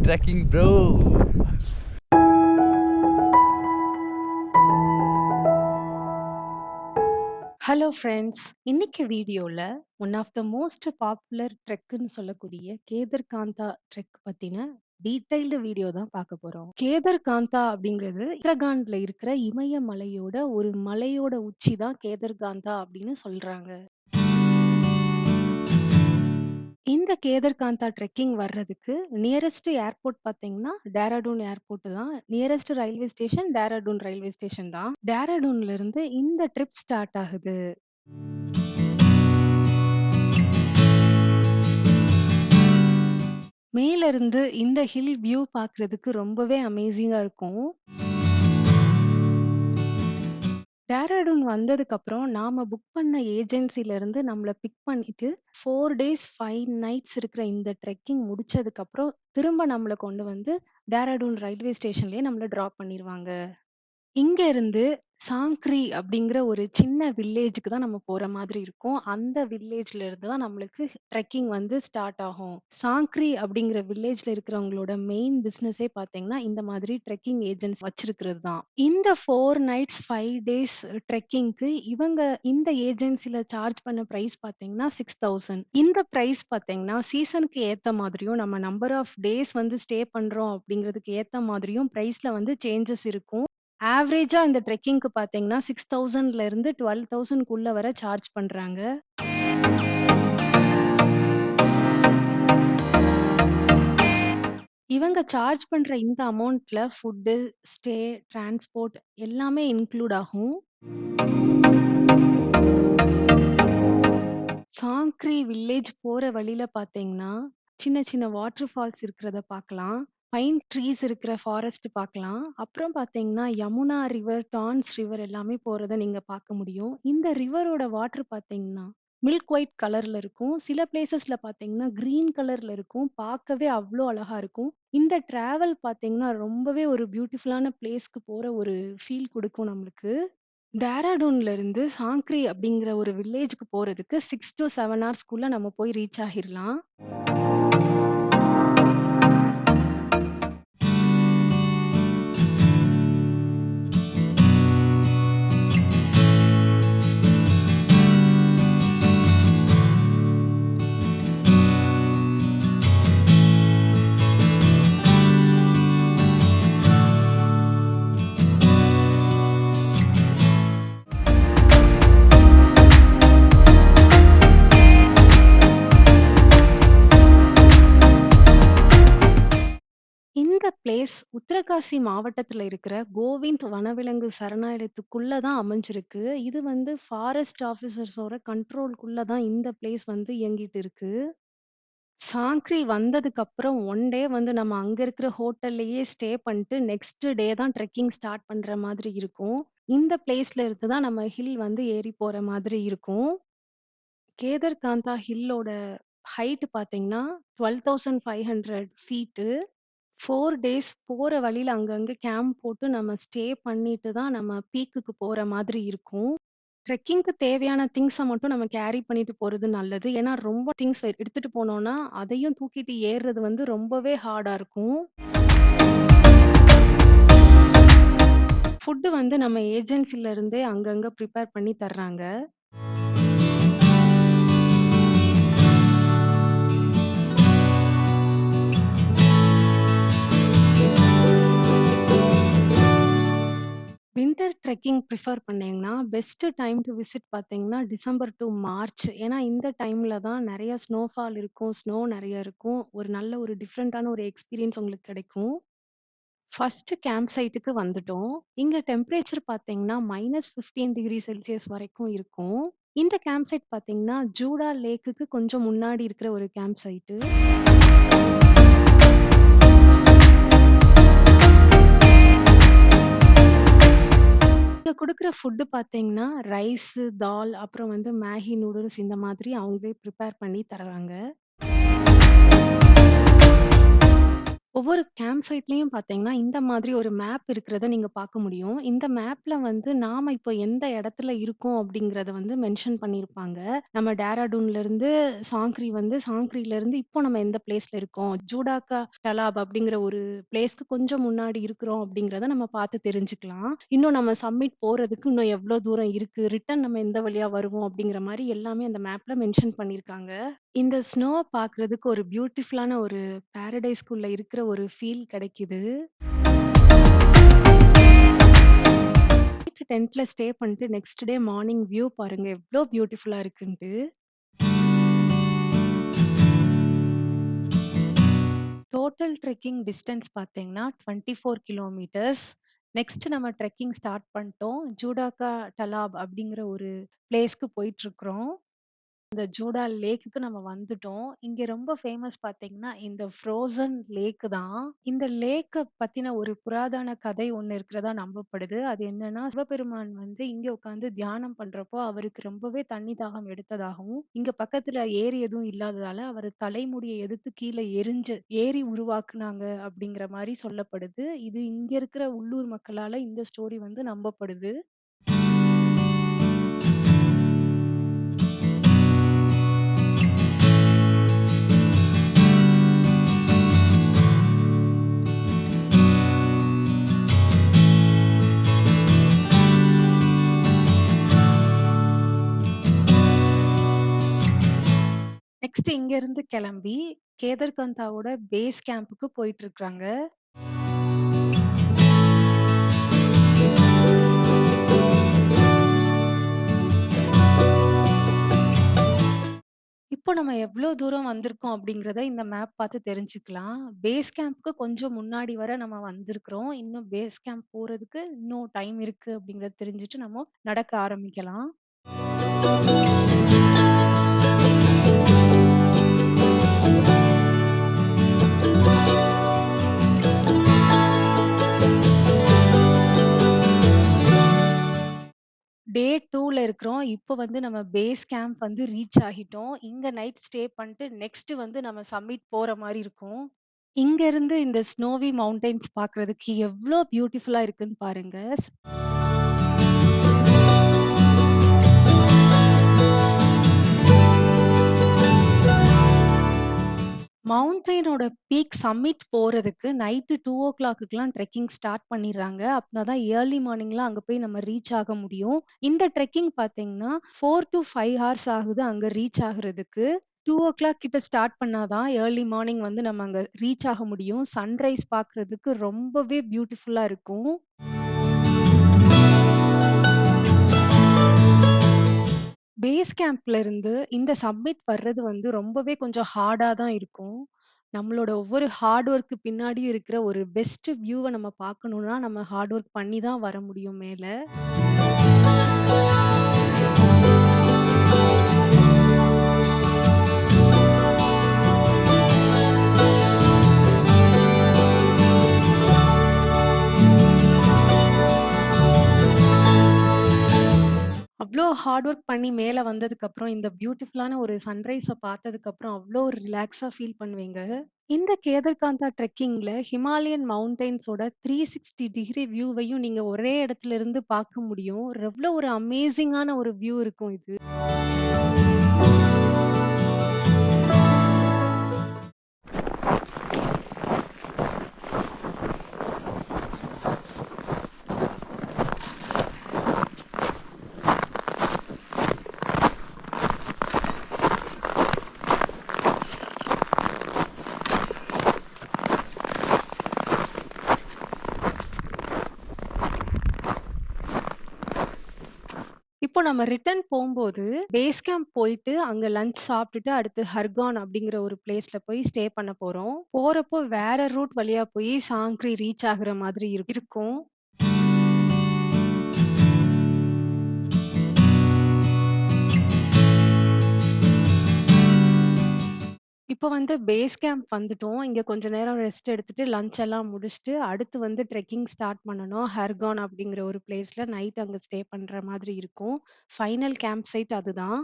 trekking, bro. Hello friends, இன்னைக்கு வீடியோல one of the most popular ட்ரெக்குன்னு சொல்லக்கூடிய கேதர்காந்தா ட்ரெக் பத்தின டீடைல்டு வீடியோ தான் பார்க்க போறோம். கேதர்காந்தா அப்படிங்கிறது உத்தரகாண்ட்ல இருக்கிற இமயமலையோட ஒரு மலையோட உச்சி தான் கேதர்காந்தா அப்படின்னு சொல்றாங்க. இந்த கேதர்காந்தா ட்ரெக்கிங் வர்றதுக்கு நியரஸ்ட் ஏர்போர்ட் பார்த்தீங்கன்னா டேராடூன் ஏர்போர்ட் தான். Nearest railway station Dehradun railway station தான். டேராடூன்ல இருந்து இந்த ட்ரிப் ஸ்டார்ட் ஆகுது. மேல இருந்து இந்த ஹில் வியூ பார்க்கிறதுக்கு ரொம்பவே அமேசிங்கா இருக்கும். டேராடூன் வந்ததுக்கு அப்புறம் நாம புக் பண்ண ஏஜென்சில இருந்து நம்மள பிக் பண்ணிட்டு 4 டேஸ் 5 நைட்ஸ் இருக்கிற இந்த ட்ரெக்கிங் முடிச்சதுக்கு அப்புறம் திரும்ப நம்மள கொண்டு வந்து டேராடூன் ரயில்வே ஸ்டேஷன்லயே நம்மள டிராப் பண்ணிருவாங்க. இங்க இருந்து சாங்க்ரி அப்படிங்கிற ஒரு சின்ன வில்லேஜுக்கு தான் நம்ம போற மாதிரி இருக்கும். அந்த வில்லேஜ்ல இருந்து தான் நம்மளுக்கு ட்ரெக்கிங் வந்து ஸ்டார்ட் ஆகும். சாங்க்ரி அப்படிங்கிற வில்லேஜ்ல இருக்கிறவங்களோட மெயின் பிசினஸே பார்த்தீங்கன்னா இந்த மாதிரி ட்ரெக்கிங் ஏஜென்ட்ஸ் வச்சிருக்கிறது தான். இந்த 4 நைட்ஸ் 5 டேஸ் ட்ரெக்கிங்க்கு இவங்க இந்த ஏஜென்சில சார்ஜ் பண்ண பிரைஸ் பார்த்தீங்கன்னா 6000. இந்த பிரைஸ் பார்த்தீங்கன்னா சீசனுக்கு ஏத்த மாதிரியும் நம்ம நம்பர் ஆஃப் டேஸ் வந்து ஸ்டே பண்றோம் அப்படிங்கிறதுக்கு ஏத்த மாதிரியும் பிரைஸ்ல வந்து சேஞ்சஸ் இருக்கும். ஆவரேஜா இந்த ட்ரெக்கிங்க்கு பார்த்தீங்கன்னா 6000ல இருந்து 12000க்குள்ள வர சார்ஜ் பண்றாங்க. இவங்க சார்ஜ் பண்ற இந்த அமௌண்ட்ல ஃபுட்டு, ஸ்டே, டிரான்ஸ்போர்ட் எல்லாமே இன்க்ளூட் ஆகும். சாங்க்ரி வில்லேஜ் போற வழியில பார்த்தீங்கன்னா, சின்ன சின்ன வாட்டர் ஃபால்ஸ் இருக்கிறத பார்க்கலாம். பைன் ட்ரீஸ் இருக்கிற ஃபாரஸ்ட் பார்க்கலாம். அப்புறம் பார்த்தீங்கன்னா, யமுனா ரிவர், டான்ஸ் ரிவர் எல்லாமே போறத நீங்க பார்க்க முடியும். இந்த ரிவரோட வாட்டர் பார்த்தீங்கன்னா, மில்க் ஒயிட் கலர்ல இருக்கும். சில பிளேசஸ்ல பார்த்தீங்கன்னா, கிரீன் கலர்ல இருக்கும். பார்க்கவே அவ்ளோ அழகா இருக்கும். இந்த டிராவல் பார்த்தீங்கன்னா, ரொம்பவே ஒரு பியூட்டிஃபுல்லான பிளேஸ்க்கு போற ஒரு ஃபீல் குடுக்கும் நம்மளுக்கு. டேராடூன்ல இருந்து சாங்க்ரி அப்படிங்கிற ஒரு வில்லேஜ்க்கு போறதுக்கு 6 to 7 ஹவர்ஸ்க்குள்ள நம்ம போய் ரீச் ஆகிரலாம். இந்த பிளேஸ் உத்தரகாசி மாவட்டத்துல இருக்கிற கோவிந்த் வனவிலங்கு சரணாலயத்துக்குள்ள தான் அமைஞ்சிருக்கு. இது வந்து ஃபாரஸ்ட் ஆஃபீசர்ஸோட கண்ட்ரோல்குள்ள தான் இந்த பிளேஸ் வந்து இயங்கிட்டு இருக்கு. சாங்க்ரி வந்ததுக்கு அப்புறம் 1 டே வந்து நம்ம அங்க இருக்கிற ஹோட்டல்லயே ஸ்டே பண்ணிட்டு நெக்ஸ்ட் டே தான் ட்ரெக்கிங் ஸ்டார்ட் பண்ற மாதிரி இருக்கும். இந்த பிளேஸ்ல இருந்து தான் நம்ம ஹில் வந்து ஏறி போற மாதிரி இருக்கும். கேதர்காந்தா ஹில்லோட ஹைட் பார்த்தீங்கன்னா 12,500 ஃபீட்டு. 4 டேஸ் போற வழியில அங்கங்க கேம்ப் போட்டு நம்ம ஸ்டே பண்ணிட்டு தான் நம்ம பீக்குக்கு போற மாதிரி இருக்கும். ட்ரெக்கிங்க்கு தேவையான திங்ஸ மட்டும் நம்ம கேரி பண்ணிட்டு போறது நல்லது. ஏன்னா ரொம்ப திங்ஸ் எடுத்துட்டு போனோம்னா, அதையும் தூக்கிட்டு ஏறுறது வந்து ரொம்பவே ஹார்டா இருக்கும். ஃபுட் வந்து நம்ம ஏஜென்சில இருந்தே அங்கங்க பிரிப்பேர் பண்ணி தர்றாங்க. வின்டர் ட்ரெக்கிங் ப்ரிஃபர் பண்ணீங்கன்னா, பெஸ்ட் டைம் டு விசிட் பார்த்தீங்கன்னா, டிசம்பர் டூ மார்ச். ஏன்னா இந்த டைம்ல தான் நெறைய ஸ்னோஃபால் இருக்கும். ஸ்னோ நெறைய இருக்கும். ஒரு நல்ல ஒரு டிஃபரண்டான ஒரு எக்ஸ்பீரியன்ஸ் உங்களுக்கு கிடைக்கும். ஃபர்ஸ்ட் கேம்ப் சைட்டுக்கு வந்துட்டோம். இங்க டெம்பரேச்சர் பார்த்தீங்கன்னா, -15°C வரைக்கும் இருக்கும். இந்த கேம்ப் சைட் பார்த்தீங்கன்னா, ஜூடா லேக்குக்கு கொஞ்சம் முன்னாடி இருக்கிற ஒரு கேம்ப் சைட்டு. இங்க குடுக்குற ஃபுட் பார்த்தீங்கன்னா, ரைஸு, தால் அப்புறம் வந்து மேகி நூடுல்ஸ் இந்த மாதிரி அவங்களே ப்ரிப்பேர் பண்ணி தருவாங்க. ஒவ்வொரு கேம்ப் சைட்லயும் பார்த்தீங்கன்னா, இந்த மாதிரி ஒரு மேப் இருக்கிறத நீங்க பார்க்க முடியும். இந்த மேப்ல வந்து நாம இப்போ எந்த இடத்துல இருக்கோம் அப்படிங்கிறத வந்து மென்ஷன் பண்ணியிருப்பாங்க. நம்ம டேராடூன்லேருந்து சாங்க்ரி வந்து சாங்க்ரிலேருந்து இப்போ நம்ம எந்த பிளேஸ்ல இருக்கோம். ஜூடாக்கா டலாப் அப்படிங்கிற ஒரு பிளேஸ்க்கு கொஞ்சம் முன்னாடி இருக்கிறோம் அப்படிங்கிறத நம்ம பார்த்து தெரிஞ்சுக்கலாம். இன்னும் நம்ம சம்மிட் போறதுக்கு இன்னும் எவ்வளோ தூரம் இருக்கு, ரிட்டர்ன் நம்ம எந்த வழியா வருவோம் அப்படிங்கிற மாரி எல்லாமே அந்த மேப்ல மென்ஷன் பண்ணியிருக்காங்க. இந்த ஸ்னோவ பார்க்குறதுக்கு ஒரு பியூட்டிஃபுல்லான ஒரு பாரடைஸ்க்குள்ள இருக்கிற ஒரு ஃபீல் கிடைக்குது. நைட்டு டென்ட்ல ஸ்டே பண்ணிட்டு நெக்ஸ்ட் டே மார்னிங் வியூ பாருங்க எவ்ளோ பியூட்டிஃபுல்லா இருக்குன்ட்டு. டோட்டல் ட்ரெக்கிங் டிஸ்டன்ஸ் பார்த்தீங்கன்னா 24 கிலோமீட்டர்ஸ். நெக்ஸ்ட் நம்ம ட்ரெக்கிங் ஸ்டார்ட் பண்ணிட்டோம். ஜூடாக்கா டலாப் அப்படிங்கிற ஒரு பிளேஸ்க்கு போயிட்டுருக்குறோம். இந்த ஜூடா லேக்குக்கு நம்ம வந்துட்டோம். இங்க ரொம்ப ஃபேமஸ் பார்த்தீங்கன்னா, இந்த ஃப்ரோசன் லேக் தான். இந்த லேக்க பத்தின ஒரு புராதன கதை ஒண்ணு இருக்கிறதா நம்பப்படுது. அது என்னன்னா, சிவபெருமான் வந்து இங்க உட்கார்ந்து தியானம் பண்றப்போ, அவருக்கு ரொம்பவே தண்ணி தாகம் எடுத்ததாகவும், இங்க பக்கத்துல ஏரி எதுவும் இல்லாததால, அவரு தலைமுடிய எடுத்து கீழ எரிஞ்சு ஏரி உருவாக்குனாங்க அப்படிங்கிற மாரி சொல்லப்படுது. இது இங்க இருக்கிற உள்ளூர் மக்களால இந்த ஸ்டோரி வந்து நம்பப்படுது. நெக்ஸ்ட் இங்க இருந்து கிளம்பி கேதர்கந்தாவோட பேஸ் கேம்புக்கு போயிட்டு இருக்காங்க. இப்போ நம்ம எவ்ளோ தூரம் வந்திருக்கோம் அப்படிங்கிறத இந்த மேப் பார்த்து தெரிஞ்சுக்கலாம். பேஸ் கேம்ப்க்கு கொஞ்சம் முன்னாடி வர நம்ம வந்திருக்கிறோம். இன்னும் பேஸ் கேம்ப் போறதுக்கு இன்னும் டைம் இருக்கு அப்படிங்கிறத தெரிஞ்சுட்டு நம்ம நடக்க ஆரம்பிக்கலாம். டே 2ல இருக்கிறோம். இப்போ வந்து நம்ம பேஸ் கேம்ப் வந்து ரீச் ஆகிட்டோம். இங்க நைட் ஸ்டே பண்ணிட்டு நெக்ஸ்ட் வந்து நம்ம சம்மிட் போற மாரி இருக்கும். இங்க இருந்து இந்த ஸ்னோவி மவுண்டன்ஸ் பார்க்கிறதுக்கு எவ்ளோ பியூட்டிஃபுல்லா இருக்குன்னு பாருங்க. மவுண்டெயினோட பீக் சம்மிட் போறதுக்கு நைட்டு 2:00க்குலாம் ட்ரெக்கிங் ஸ்டார்ட் பண்ணிடுறாங்க. அப்பனா தான் ஏர்லி மார்னிங்லாம் அங்க போய் நம்ம ரீச் ஆக முடியும். இந்த ட்ரெக்கிங் பார்த்தீங்கன்னா, 4 டூ 5 ஹார்ஸ் ஆகுது அங்க ரீச் ஆகுறதுக்கு. 2:00 கிட்ட ஸ்டார்ட் பண்ணா தான் ஏர்லி மார்னிங் வந்து நம்ம அங்க ரீச் ஆக முடியும். சன்ரைஸ் பார்க்குறதுக்கு ரொம்பவே பியூட்டிஃபுல்லா இருக்கும். பேஸ் கேம்ப்ல இருந்து இந்த சப்மிட் வர்றது வந்து ரொம்பவே கொஞ்சம் ஹார்டா தான் இருக்கும். நம்மளோட ஒவ்வொரு ஹார்ட் ஒர்க்கு பின்னாடியும் இருக்கிற ஒரு பெஸ்ட் வியூவ நம்ம பார்க்கணும்னா, நம்ம ஹார்ட் ஒர்க் பண்ணி தான் வர முடியும் மேல. அவ்ளோ ஹார்ட் ஒர்க் பண்ணி மேல வந்ததுக்கப்புறம், இந்த பியூட்டிஃபுல்லான ஒரு சன்ரைஸ பார்த்ததுக்கப்புறம் அவ்ளோ ஒரு ரிலாக்ஸா ஃபீல் பண்ணுவீங்க. இந்த கேதர்காந்தா ட்ரெக்கிங்ல ஹிமாலயன் மவுண்டன்ஸோட 360 டிகிரி வியூவையும் நீங்க ஒரே இடத்துல இருந்து பார்க்க முடியும். எவ்ளோ ஒரு அமேசிங்கான ஒரு வியூ இருக்கும் இது. இப்போ நம்ம ரிட்டர்ன் போம்போது, பேஸ் கேம்ப் போயிட்டு, அங்க லஞ்ச் சாப்பிட்டுட்டு, அடுத்து ஹர்கான் அப்படிங்கிற ஒரு பிளேஸ்ல போய் ஸ்டே பண்ண போறோம். போறப்போ வேற ரூட் வழியா போய் சாங்க்ரி ரீச் ஆகுற மாதிரி இருக்கும். இப்போ வந்து பேஸ் கேம்ப் வந்துட்டோம். இங்க கொஞ்ச நேரம் ரெஸ்ட் எடுத்துட்டு, லஞ்ச் எல்லாம் முடிச்சுட்டு, அடுத்து வந்து ட்ரெக்கிங் ஸ்டார்ட் பண்ணணும். ஹர்கான் அப்படிங்கிற ஒரு பிளேஸ்ல நைட் அங்க ஸ்டே பண்ற மாதிரி இருக்கும். ஃபைனல் கேம்ப் சைட் அதுதான்.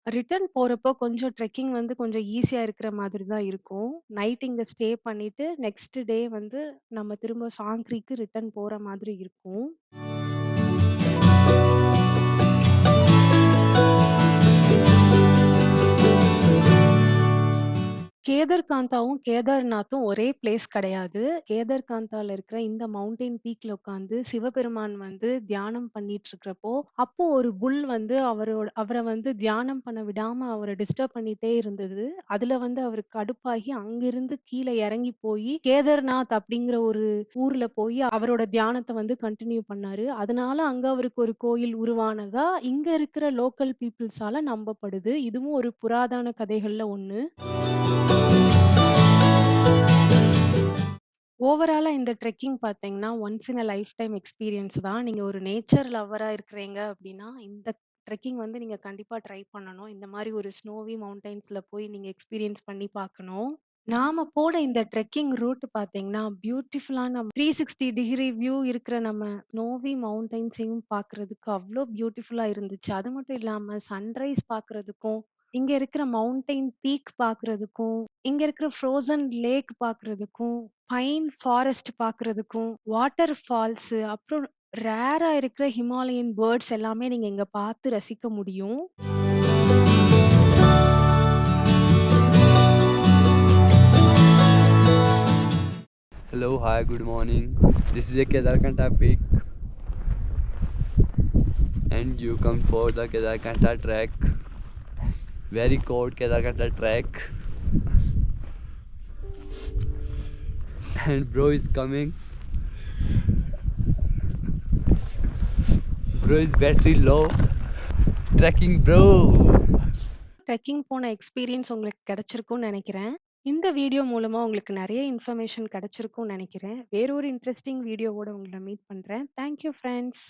ரிட்டர்ன் போறப்போ கொஞ்சம் ட்ரெக்கிங் வந்து கொஞ்சம் ஈஸியா இருக்கிற மாதிரி தான் இருக்கும். நைட் இங்க ஸ்டே பண்ணிட்டு, நெக்ஸ்ட் டே வந்து நம்ம திரும்ப சாங்க்ரிக்கு ரிட்டர்ன் போற மாதிரி இருக்கும். கேதர்காந்தாவும், கேதார்நாத்தும் ஒரே பிளேஸ் கிடையாது. கேதர்காந்தால இருக்கிற இந்த மவுண்டன் பீக்ல உட்கார்ந்து சிவபெருமான் வந்து தியானம் பண்ணிட்டு இருக்கிறப்போ, அப்போ ஒரு புல் வந்து அவர வந்து தியானம் பண்ண விடாம அவர டிஸ்டர்ப் பண்ணிட்டே இருந்தது. அதுல வந்து அவருக்கு கடுப்பாகி அங்கிருந்து கீழ இறங்கி போயி, கேதார்நாத் அப்படிங்கிற ஒரு ஊர்ல போயி அவரோட தியானத்த வந்து கன்டின்யூ பண்ணாரு. அதனால அங்க அவருக்கு ஒரு கோயில் உருவானதா இங்க இருக்கிற லோக்கல் பீப்பிள்ஸால நம்பப்படுது. இதுவும் ஒரு புராதன கதைகள்ல ஒண்ணு. ஓவராலா இந்த ட்ரெக்கிங் பார்த்தீங்கன்னா, once in a life time experience தான். நீங்க ஒரு நேச்சர் லவ்வரா இருக்கிறீங்க அப்டின்னா, இந்த ட்ரெக்கிங் வந்து நீங்க கண்டிப்பா ட்ரை பண்ணணும். இந்த மாரி ஒரு ஸ்னோவி மவுண்டன்ஸ்ல போய் நீங்க எக்ஸ்பீரியன்ஸ் பண்ணி பார்க்கணும். நாம போன இந்த ட்ரெக்கிங் ரூட் பார்த்தீங்கன்னா, பியூட்டிஃபுல்லான 360 டிகிரி வியூ இருக்கிற நம்ம ஸ்னோவி மவுண்டன்ஸையும் பார்க்கறதுக்கு அவ்ளோ பியூட்டிஃபுல்லா இருந்துச்சு. அது மட்டும் இல்லாம சன்ரைஸ் பார்க்கறதுக்கும், இங்க இருக்கிற மவுண்டன் பீக் பார்க்கறதுக்கும், இங்க இருக்கிற ஃப்ரோசன் லேக் பார்க்கறதுக்கும், பைன் ஃபாரஸ்ட் பார்க்கறதுக்கும், வாட்டர் ஃபால்ஸ் அப்புறம் ரேரா இருக்கிற ஹிமாலயன் பேர்ட்ஸ் எல்லாமே நீங்க இங்க பார்த்து ரசிக்க முடியும். Hello, hi, good morning. This is a Kedarkantha peak, and you come for the Kedarkantha trek. Very cold Kedarkantha trek. And bro is coming. Bro is battery low. Trekking, bro. Trekking போன experience உங்களுக்கு கிடைச்சிருக்கும்னு நெனைக்கிறேன். இந்த video மூலமா உங்களுக்கு நெறைய information கிடைச்சிருக்கும்னு நெனைக்கிறேன். வேற ஒரு இன்ட்ரஸ்டிங் வீடியோவோட உங்கள மீட் பண்றேன். Thank you friends.